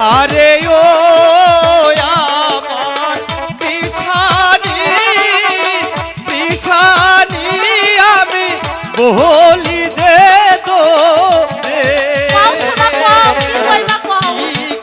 আরে ও আমার কৃষানি কৃষানি আমি বলি যে তো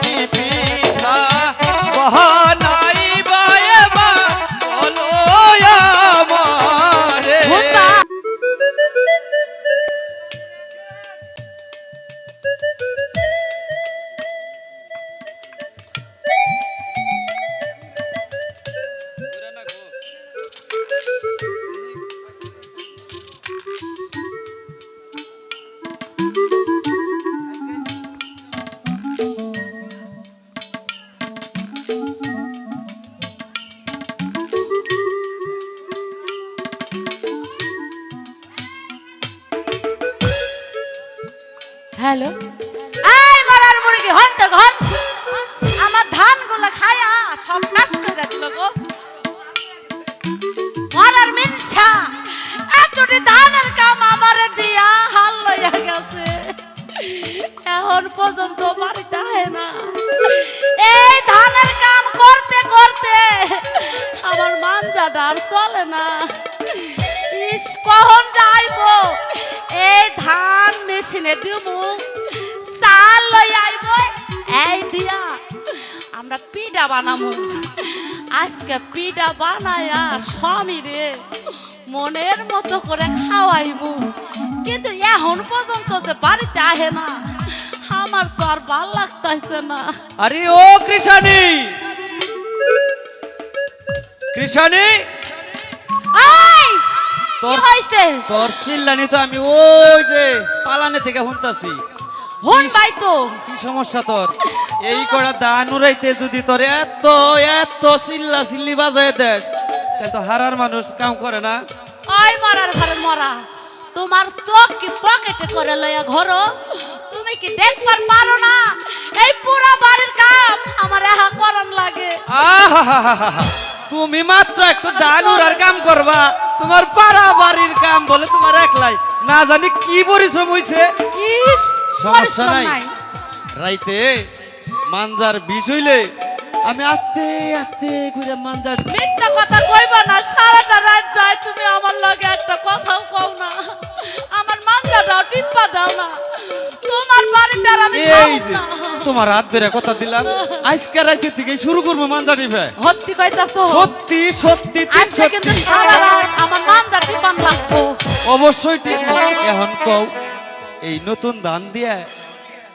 কি পিঠা বানাই বাবা বলো আমারে হ্যালো এই মারার মুরগি হন তো ঘর আমার ধানগুলো খায়া সব শেষ করে দিল গো মারার মিনসা এতটি ধানের কাম আমারে দিয়া হাল লইয়া গেছে এখন পর্যন্ত বাড়িতে আহে না এই ধানের কাম করতে করতে আমার মানজাটা আর চলে না ইস কখন যাইবো এই ধান মেশিনে দিমু চাল লই আইব এই দিয়া আমরা পিঠা বানামু আজকে পিঠা বানায়া স্বামী রে মনের মতো করে খাওয়াইবো কিন্তু এখন পর্যন্ত যে বাড়িতে আহে না আমার তো আর ভাল লাগতেছে না আরে ও কৃষানি কৃষানি তোর হইছে তোর চিল্লানি তো আমি ওই যে পালানে থেকে শুনতাছি হন ভাই তো কি সমস্যা তোর এই কড়া দান উড়াইতে যদি তোর এত এত চিল্লা চিল্লি বাজায় দেশ তাহলে তো হারার মানুষ কাম করে না ওই মরার ঘরে মরা তোমার চোখ কি পকেটে করে লইয়া ঘরো তুমি কি দেখবার পারো না এই পুরো বাড়ির কাম আমার একা করন লাগে আহাহাহাহা তুমি মাত্র একটু দান উড়ার কাম করবা তোমার পাড়া বাড়ির কাম বলে তোমার একলাই না জানি কি পরিশ্রম হইছে ইস সমস্যা নাই রাইতে মানজার বিষ হইলে আমি আস্তে আস্তে করে মানজার মিথ্যা কথা কইবা না সারাটা রাত যায় তুমি আমার লগে একটা কথাও কও না আমার মানটা দাও টিপ্পা দাও না তোমার বাড়িতে আর আমি এই খাবো যে না তোমার হাত ধরে কথা দিলাম আজকে রাতে থেকে শুরু করবো মানজা টিপে সত্যি কইতাছো সত্যি সত্যি আজকে কিন্তু সারা রাত আমার মানটা টিপান লাগবো অবশ্যই ঠিক এখন কও এই নতুন ধান দিয়ে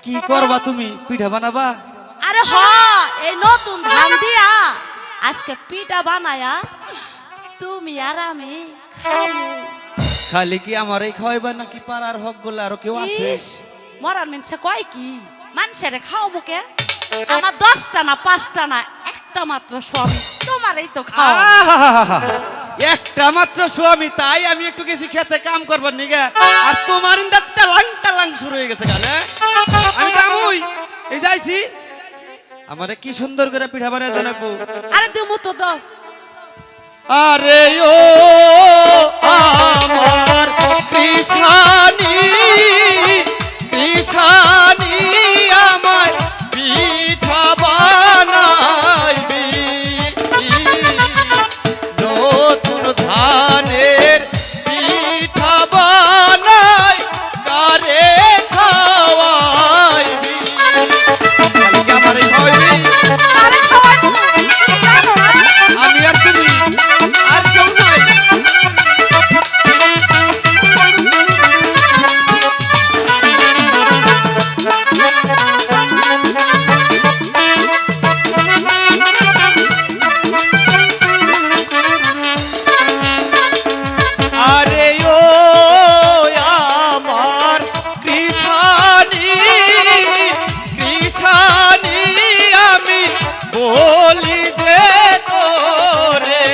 কি করবা তুমি পিঠা বানাবা আরে হ এই নতুন ধান দিয়া আজকে পিঠা বানায়া তুমি আর আমি খাবো খালি কি আমারই খাওয়াইবা নাকি পাড়ার হক গুলো আরো কেউ আছে ইস মরার মিনসে কয় কি মানুষের খাও মুখে আমার 10টা না 5টা না একটা মাত্র স্বামী তোমারই তো খাও আহাহাহাহা। একটা মাত্র স্বামী তাই আমি একটু গেছি খেতে কাম করবার নিগে আর তোমার ইন্দা টালাং টালাং শুরু হয়ে গেছে গানে আমি কামুই এই যাইছি আমারে কি সুন্দর করে পিঠা বানিয়ে দেন আপু আরে দিমু তো দাও আরে ও আমার কৃষানি কৃষানি আমায় পিঠা বানাইবি নতুন ধানের পিঠা বানাই কারে খাওয়াইবি কালকে আমারে খাওয়াইবি আরে খাওয়াবো জানো না আমি আর তুমি আর কেউ নাই আরে ও আমার কৃষানি কৃষানি আমি বলি যে তোরে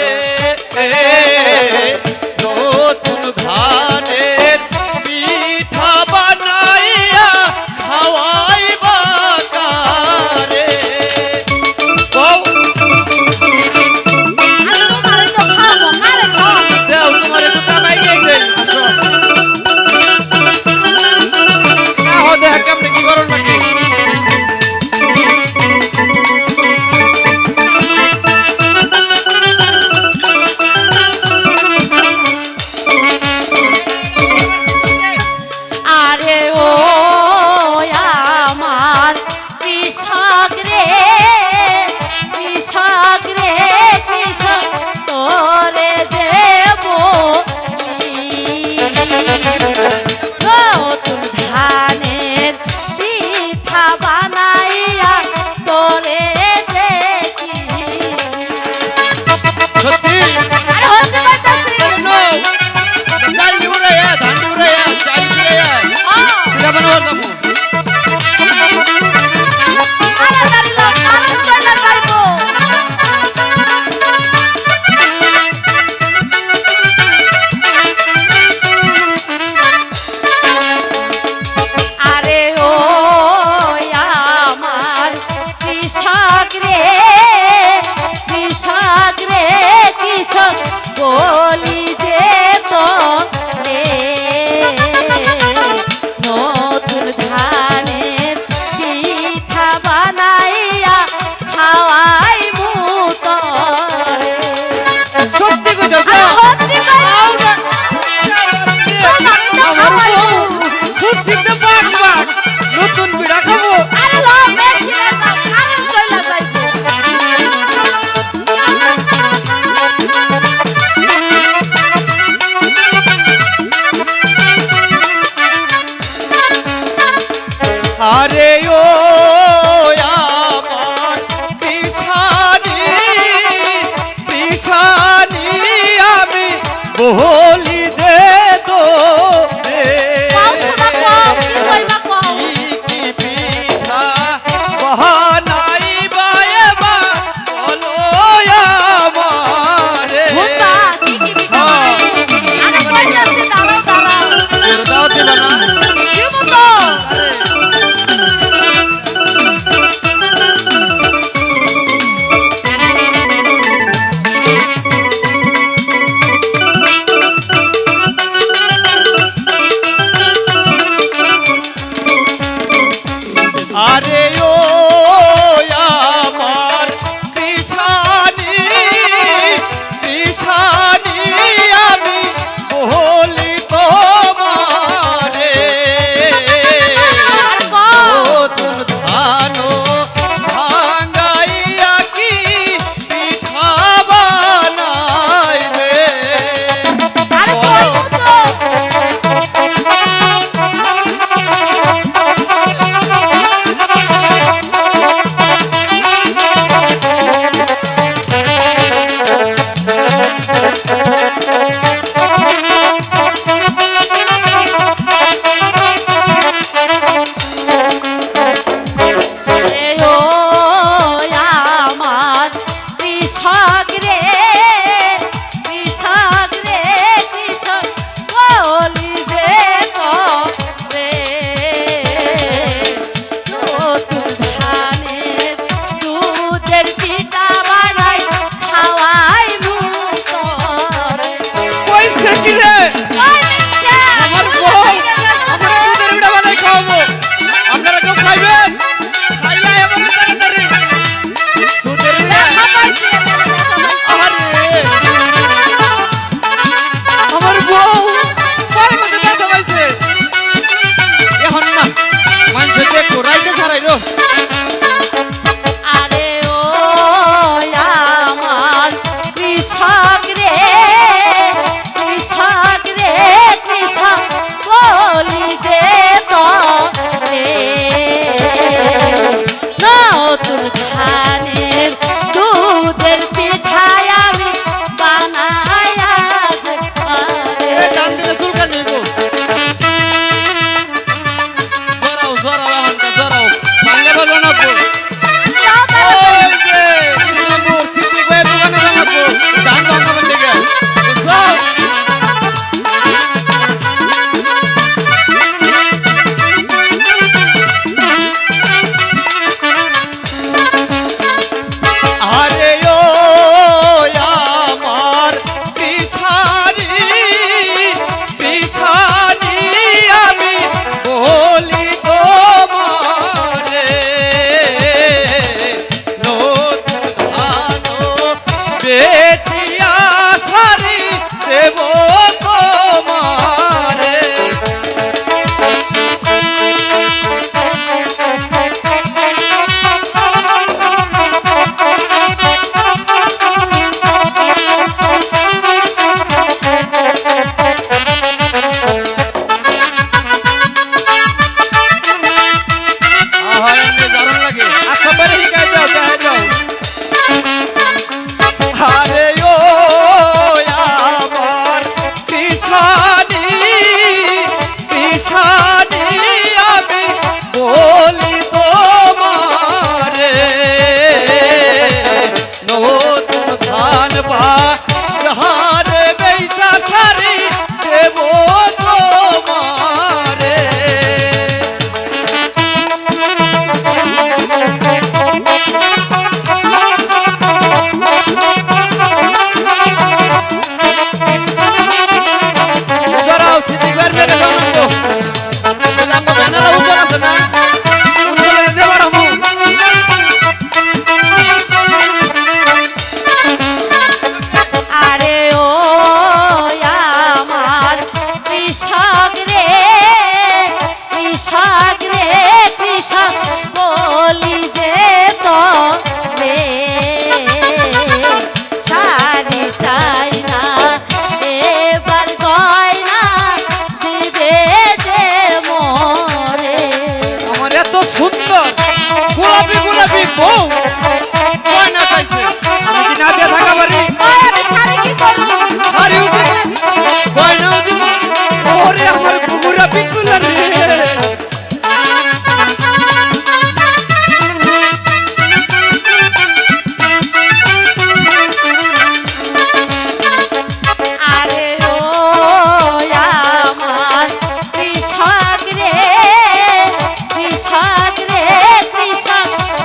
নতুন ধানের পিঠা বানাইয়া খাওয়াইবা কারে বউ আরে তোমারই তো খাবো কারে খাও দেও তোমার একটু কামাই নিয়ে দেই আসো আহ দেখ কেমনে কি করো নাকি কৃষক তোরে দেব নতুন ধানের পিঠা বানাইয়া তোরে দেখি। সত্যি আরে হতে পারতাছি নো চাল উড়াইয়া ধান উড়াইয়া চাল উড়াইয়া পিঠা বানাবার যাবো। তাড়াতাড়ি লোক আরাম চলে যাইবো। আরে ও আমার কৃষক কৃষক বলি যে তো রে নতুন ধানের পিঠা বানাইয়া খাওয়াই মুতরে। সত্যি কইতাছ সত্যি কইতাছি। খুশিতে বাঘ বাঘ নতুন পিঠা খাবো। আরে লো বেশি না আরাম চলে যাইবো।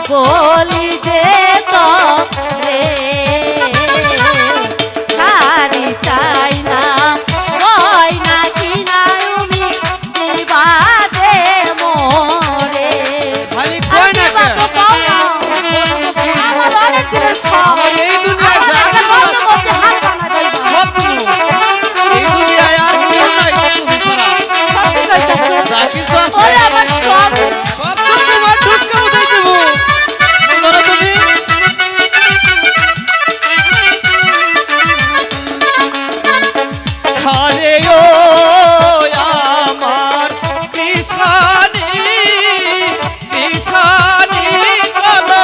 বলি যে তো রে ছাড়ি চাই না ওই না কি না তুমি দিবা যে মোরে খালি কয় না দিবা তো পাও না আমার অনেক দিনের শখ আমার এই দুনিয়ায় যা একটা কিছু বন্ধু করতে হাত বানা দিবা সব তুমি এই দুনিয়ায় আর কেউ নাই তুমি ছাড়া সত্যি কইতাছো যা কিছু আছে ওরে আমার সব সব তো তোমার ঢুসকা উঠাই দেবো ধরো তুমি আরে ও আমার কৃষানি কৃষানি চলো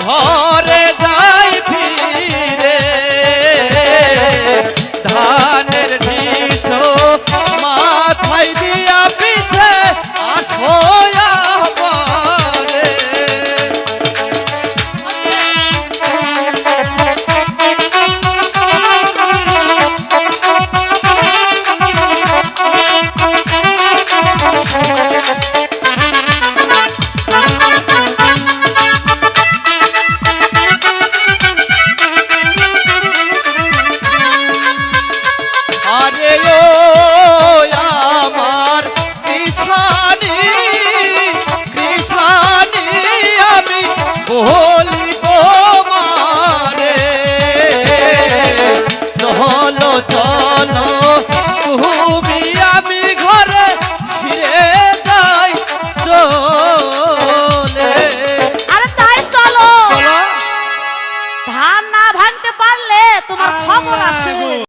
ঘরে যাই ফিরে ধানের ঢিস মাথায় দিয়া পিছে আসো আমারে আরে ও আমার কৃষানি কৃষানি আমি বলি তোমারে চলো চলো তুমি আমি ঘরে ফিরে যাই চলে আরে তাই চলো চলো ধান না ভাঙতে পারলে তোমার খবর আছে